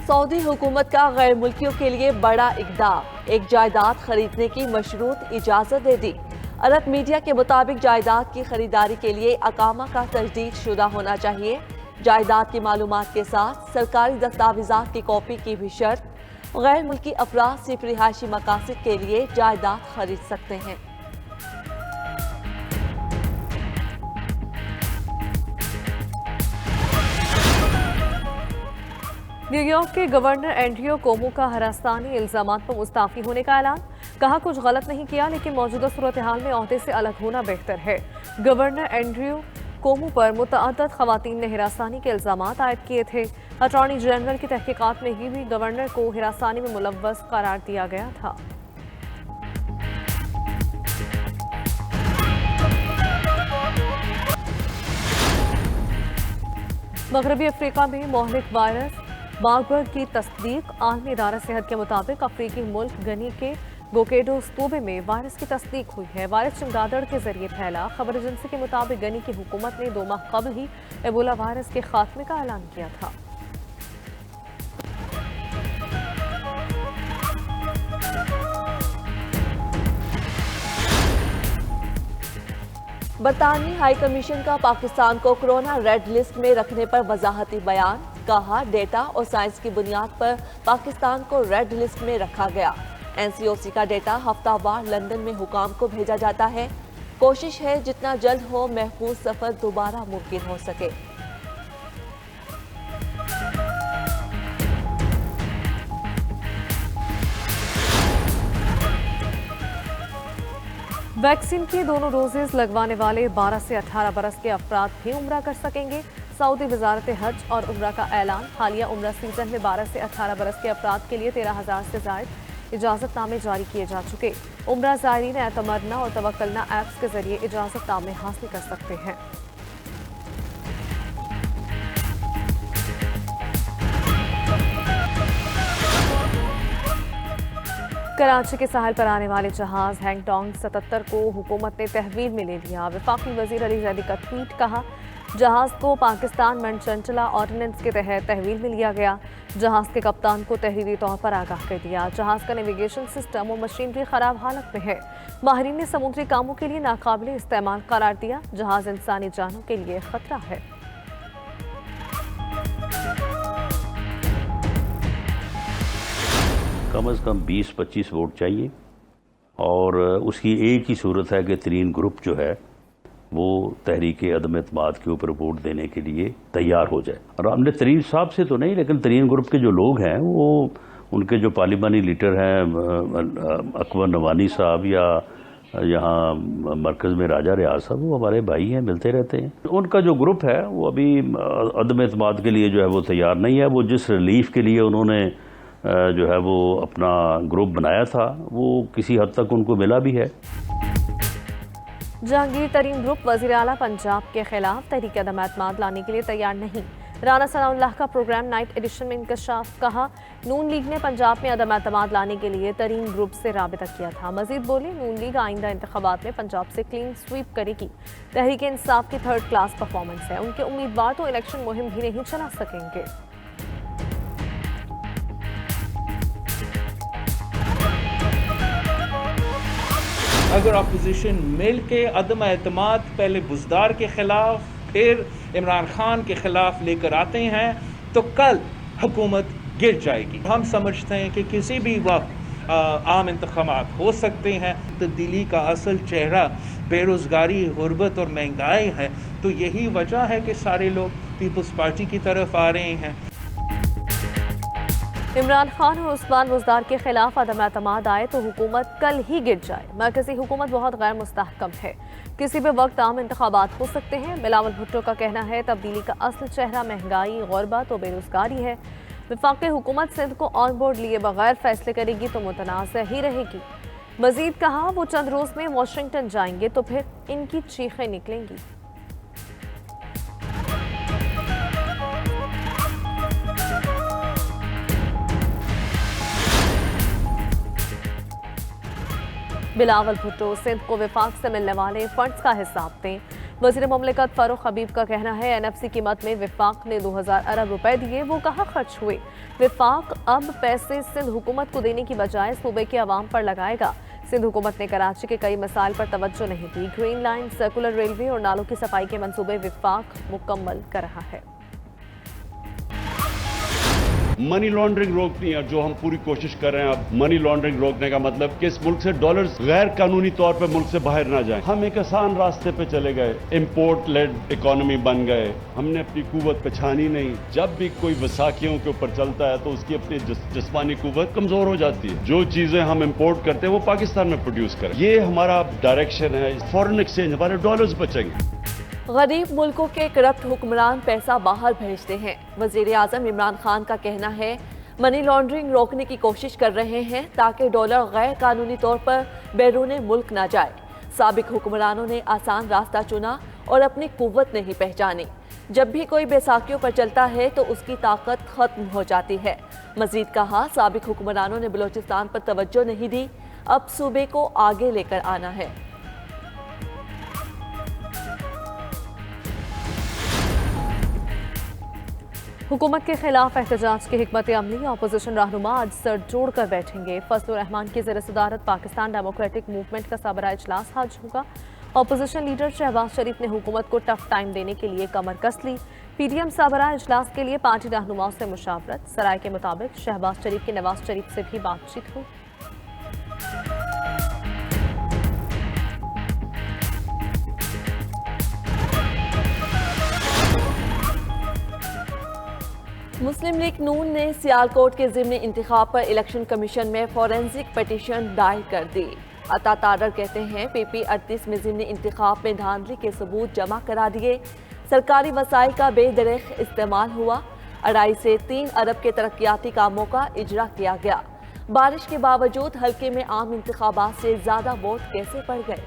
سعودی حکومت کا غیر ملکیوں کے لیے بڑا اقدام، ایک جائیداد خریدنے کی مشروط اجازت دے دی۔ عرب میڈیا کے مطابق جائیداد کی خریداری کے لیے اقامہ کا تجدید شدہ ہونا چاہیے۔ جائیداد کی معلومات کے ساتھ سرکاری دستاویزات کی کاپی کی بھی شرط۔ غیر ملکی افراد صرف رہائشی مقاصد کے لیے جائیداد خرید سکتے ہیں۔ نیو یارک کے گورنر اینڈریو کومو کا ہراسانی الزامات پر مستعفی ہونے کا اعلان۔ کہا کچھ غلط نہیں کیا لیکن موجودہ صورتحال میں عہدے سے الگ ہونا بہتر ہے۔ گورنر اینڈریو کومو پر متعدد خواتین نے ہراسانی کے الزامات عائد کیے تھے۔ اٹارنی جنرل کی تحقیقات میں بھی گورنر کو ہراسانی میں ملوث قرار دیا گیا تھا۔ مغربی افریقہ میں مہلک وائرس ماربرگ کی تصدیق۔ عالمی ادارہ صحت کے مطابق افریقی ملک گنی کے گوکیڈو صوبے میں وائرس کی تصدیق ہوئی ہے۔ وائرس چمگادڑ کے ذریعے پھیلا۔ خبر ایجنسی کے مطابق گنی کی حکومت نے 2 ماہ قبل ہی ایبولا وائرس کے خاتمے کا اعلان کیا تھا۔ برطانوی ہائی کمیشن کا پاکستان کو کورونا ریڈ لسٹ میں رکھنے پر وضاحتی بیان۔ کہا ڈیٹا اور سائنس کی بنیاد پر پاکستان کو ریڈ لسٹ میں رکھا گیا۔ NCOC کا ڈیٹا ہفتہ وار لندن میں حکام کو بھیجا جاتا ہے۔ کوشش ہے جتنا جلد ہو محفوظ سفر دوبارہ ممکن ہو سکے۔ ویکسین کی دونوں ڈوزز لگوانے والے 12 سے 18 برس کے افراد بھی عمرہ کر سکیں گے۔ سعودی وزارت حج اور عمرہ کا اعلان۔ حالیہ عمرہ سیزن میں 12 سے 18 برس کے افراد کے لیے 13,000 سے زائد اجازت نامے جاری کیے جا چکے۔ عمرہ زائرین اعتمرنا اور توکلنا ایپس کے ذریعے اجازت نامے حاصل کر سکتے ہیں۔ کراچی کے ساحل پر آنے والے جہاز ہینگ ٹانگ 77 کو حکومت نے تحویل میں لے لیا۔ وفاقی وزیر علی زیدی کا ٹویٹ۔ کہا جہاز کو پاکستان منچنچلا آرڈیننس کے تحت تحویل میں لیا گیا۔ جہاز کے کپتان کو تحریری طور پر آگاہ کر دیا۔ جہاز کا نیویگیشن سسٹم اور مشینری خراب حالت میں ہے۔ ماہرین نے سمندری کاموں کے لیے ناقابل استعمال قرار دیا۔ جہاز انسانی جانوں کے لیے خطرہ ہے۔ کم از کم 20-25 ووٹ چاہیے اور اس کی ایک ہی صورت ہے کہ ترین گروپ جو ہے وہ تحریک عدم اعتماد کے اوپر ووٹ دینے کے لیے تیار ہو جائے۔ اور ہم نے ترین صاحب سے تو نہیں لیکن ترین گروپ کے جو لوگ ہیں وہ ان کے جو پارلیمانی لیڈر ہیں اکبر نوانی صاحب یا یہاں مرکز میں راجہ ریاض صاحب، وہ ہمارے بھائی ہیں، ملتے رہتے ہیں۔ ان کا جو گروپ ہے وہ ابھی عدم اعتماد کے لیے جو ہے وہ تیار نہیں ہے۔ وہ جس ریلیف کے لیے انہوں نے جو ہے وہ اپنا گروپ بنایا تھا وہ کسی حد تک ان کو ملا بھی ہے۔ جہانگیر ترین گروپ وزیر اعلیٰ پنجاب کے خلاف تحریک عدم اعتماد لانے کے لیے تیار نہیں۔ رانا ثناء اللہ کا پروگرام نائٹ ایڈیشن میں انکشاف۔ کہا نون لیگ نے پنجاب میں عدم اعتماد لانے کے لیے ترین گروپ سے رابطہ کیا تھا۔ مزید بولے نون لیگ آئندہ انتخابات میں پنجاب سے کلین سویپ کرے گی۔ تحریک انصاف کی 3rd کلاس پرفارمنس ہے۔ ان کے امیدوار تو الیکشن مہم بھی نہیں چلا سکیں گے۔ اگر اپوزیشن مل کے عدم اعتماد پہلے بزدار کے خلاف پھر عمران خان کے خلاف لے کر آتے ہیں تو کل حکومت گر جائے گی۔ ہم سمجھتے ہیں کہ کسی بھی وقت عام انتخابات ہو سکتے ہیں۔ تبدیلی کا اصل چہرہ بے روزگاری، غربت اور مہنگائی ہے، تو یہی وجہ ہے کہ سارے لوگ پیپلز پارٹی کی طرف آ رہے ہیں۔ عمران خان اور عثمان بزدار کے خلاف عدم اعتماد آئے تو حکومت کل ہی گر جائے۔ مرکزی حکومت بہت غیر مستحکم ہے، کسی بھی وقت عام انتخابات ہو سکتے ہیں۔ بلاول بھٹو کا کہنا ہے تبدیلی کا اصل چہرہ مہنگائی، غربت اور بے روزگاری ہے۔ وفاقی حکومت سندھ کو آن بورڈ لیے بغیر فیصلے کرے گی تو متنازع ہی رہے گی۔ مزید کہا وہ چند روز میں واشنگٹن جائیں گے تو پھر ان کی چیخیں نکلیں گی۔ بلاول بھٹو سندھ کو وفاق سے ملنے والے فنڈز کا حساب دیں۔ वज़ीर मुमलिकत फारूक हबीब का कहना है NFC की मद में विफाक ने 2000 अरब रुपए दिए, वो कहाँ खर्च हुए। विफाक अब पैसे सिंध हुकूमत को देने की बजाय सूबे के अवाम पर लगाएगा। सिंध हुकूमत ने कराची के कई मसाइल पर तवज्जो नहीं दी। ग्रीन लाइन, सर्कुलर रेलवे और नालों की सफाई के मंसूबे विफाक मुकम्मल कर रहा है। मनी लॉन्ड्रिंग रोकनी है, जो हम पूरी कोशिश कर रहे हैं। अब मनी लॉन्ड्रिंग रोकने का मतलब कि इस मुल्क से डॉलर्स गैर कानूनी तौर पे मुल्क से बाहर ना जाएं। हम एक आसान रास्ते पे चले गए, इंपोर्ट लेड इकोनॉमी बन गए। हमने अपनी कुव्वत पहचानी नहीं। जब भी कोई वसाखियों के ऊपर चलता है तो उसकी अपनी जिस्मानी कुव्वत कमजोर हो जाती है। जो चीजें हम इंपोर्ट करते हैं वो पाकिस्तान में प्रोड्यूस करें, ये हमारा डायरेक्शन है। फॉरेन एक्सचेंज, हमारे डॉलर्स बचेंगे। गरीब मुल्कों के करप्ट हुक्मरान पैसा बाहर भेजते हैं। वजीर आजम इमरान खान का कहना है मनी लॉन्ड्रिंग रोकने की कोशिश कर रहे हैं ताकि डॉलर गैर कानूनी तौर पर बैरून मुल्क ना जाए। साबिक हुक्मरानों ने आसान रास्ता चुना और अपनी कुव्वत नहीं पहचानी। जब भी कोई बैसाखियों पर चलता है तो उसकी ताकत खत्म हो जाती है। मजीद कहा, साबिक हुक्मरानों ने बलोचिस्तान पर तवज्जो नहीं दी, अब सूबे को आगे लेकर आना है। हुकूमत के खिलाफ एहतजाज की हिकमत अमली, अपोजिशन रहनुमा आज सर जोड़ कर बैठेंगे। फजलुर रहमान की ज़ेर सदारत पाकिस्तान डेमोक्रेटिक मूवमेंट का सबरा इजलास आज होगा। अपोजिशन लीडर शहबाज शरीफ ने हुकूमत को टफ टाइम देने के लिए कमर कस ली। PDM सबरा इजलास के लिए पार्टी रहनुमाओं से मुशावरत। सराय के मुताबिक शहबाज शरीफ की नवाज शरीफ से भी बातचीत हुई। मुस्लिम लीग नून ने सियालकोट के ज़िमनी इंतखाब पर इलेक्शन कमीशन में फॉरेंसिक पिटीशन दायर कर दी। अता तारर कहते हैं PP 38 में ज़िमनी इंतखाब में धांधली के सबूत जमा करा दिए। सरकारी वसाइल का बेदरेख इस्तेमाल हुआ। 2.5 से 3 अरब के तरक्याती कामों का इजरा किया गया। बारिश के बावजूद हल्के में आम इंतखाबात से ज़्यादा वोट कैसे पड़ गए।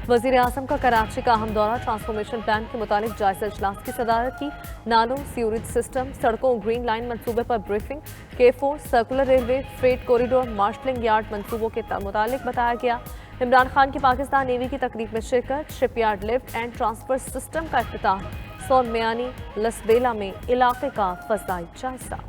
वज़ीर आज़म का कराची का अहम दौरा, ट्रांसफॉर्मेशन प्लान के मुतालिक जायजा इजलास की सदारत की। नालों, सीवरेज सिस्टम, सड़कों, ग्रीन लाइन मंसूबे पर briefing. K4, circular railway, freight corridor, marshalling yard मंसूबों के मुतालिक बताया गया। इमरान खान की पाकिस्तान नेवी की तकरीब में शिरकत। Shipyard lift and transfer system का इफ्तिताह। सोन मियानी, लसबेला में इलाके का फज़ाई जायजा।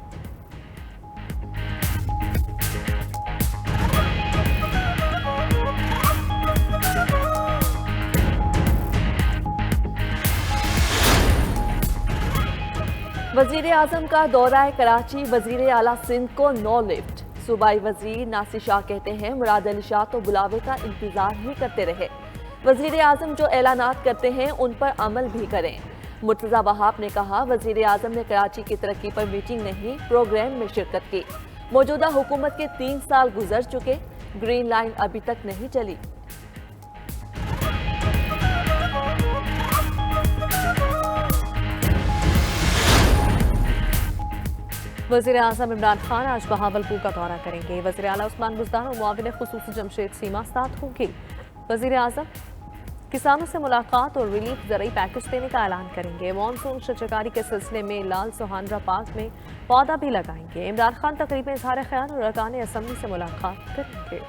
वजीर आजम का दौरा कराची, वजीर आला सिंध को नो लिफ्ट। सूबाई वजीर नासिर शाह कहते हैं मुराद अली शाह तो बुलावे का इंतजार ही करते रहे। वजीर आजम जो ऐलानात करते हैं उन पर अमल भी करें। मुर्तजा वहाब ने कहा, वजीर आजम ने कराची की तरक्की पर मीटिंग नहीं, प्रोग्राम में शिरकत की। मौजूदा हुकूमत के 3 साल गुजर चुके, ग्रीन लाइन अभी तक नहीं चली। वज़ीर आज़म इमरान खान आज बहावलपुर का दौरा करेंगे। वज़ीर आला उस्मान बुज़दार और मुआविन खुसूसी जमशेद सीमा साथ होंगे। वज़ीर आज़म किसानों से मुलाकात और रिलीफ ज़रूरी पैकेज देने का ऐलान करेंगे। मानसून शजरकारी के सिलसिले में लाल सोहानरा पार्क में पौधा भी लगाएंगे। इमरान खान तकरीब में इज़हार ख्याल और अरकान असम्बली से मुलाकात करेंगे।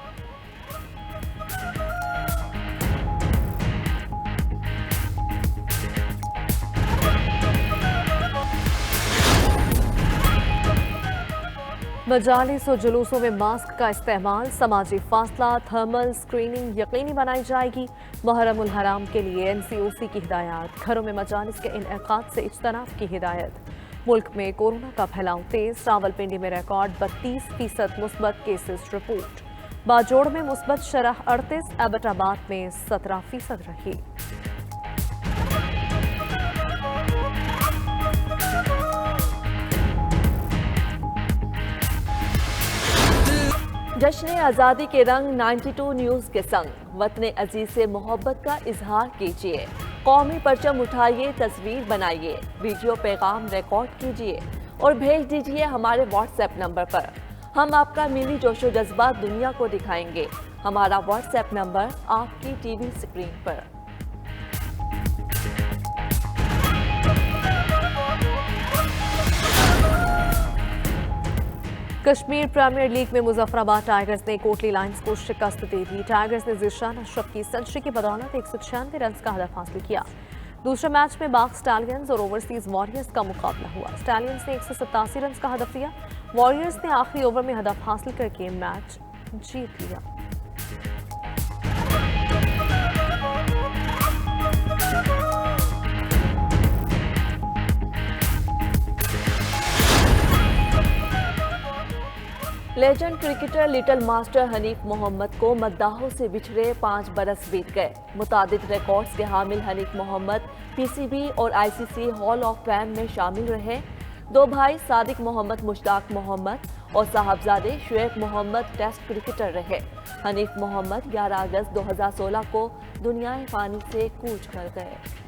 मजालिस और जुलूसों में मास्क का इस्तेमाल, समाजी फासला, थर्मल स्क्रीनिंग यकीनी बनाई जाएगी। मुहर्रमुल हराम के लिए NCOC की हिदायत। घरों में मजालिस के इनेकाद से इज्तनाब की हिदायत। मुल्क में कोरोना का फैलाव तेज, रावलपिंडी में रिकॉर्ड 32% मुस्बत केसेस रिपोर्ट। बाजोड़ में मुस्बत शरह 38, एबटाबाद में 17% रही। जश्न आज़ादी के रंग 92 न्यूज़ के संग वतन अजीज से मोहब्बत का इजहार कीजिए। कौमी परचम उठाइए, तस्वीर बनाइए, वीडियो पैगाम रिकॉर्ड कीजिए और भेज दीजिए हमारे WhatsApp नंबर पर। हम आपका मिली जोशो जज्बा दुनिया को दिखाएंगे। हमारा WhatsApp नंबर आपकी TV स्क्रीन पर। कश्मीर प्रीमियर लीग में मुजफ्फराबाद टाइगर्स ने कोटली लायंस को शिकस्त दे दी। टाइगर्स ने ज़ीशान अशरफ की सेंचुरी की बदौलत 196 रन का हदफ हासिल किया। दूसरे मैच में बाग स्टैलियंस और ओवरसीज वॉरियर्स का मुकाबला हुआ। स्टैलियंस ने 187 रन का हदफ दिया। वॉरियर्स ने आखिरी ओवर में हदफ हासिल करके मैच जीत लिया। Legend cricketer little master Hanif Mohammad को मद्दाहों से बिछड़े 5 बरस बीत गए। मुतादिद रिकॉर्ड्स के हामिल हनीफ मोहम्मद पीसीबी और आईसीसी हॉल ऑफ फेम में शामिल रहे। 2 भाई सादिक मोहम्मद मुश्ताक मोहम्मद और साहबजादे शुएब मोहम्मद टेस्ट क्रिकेटर रहे। हनीफ मोहम्मद 11 अगस्त 2016 को दुनिया फानी से कूच कर गए।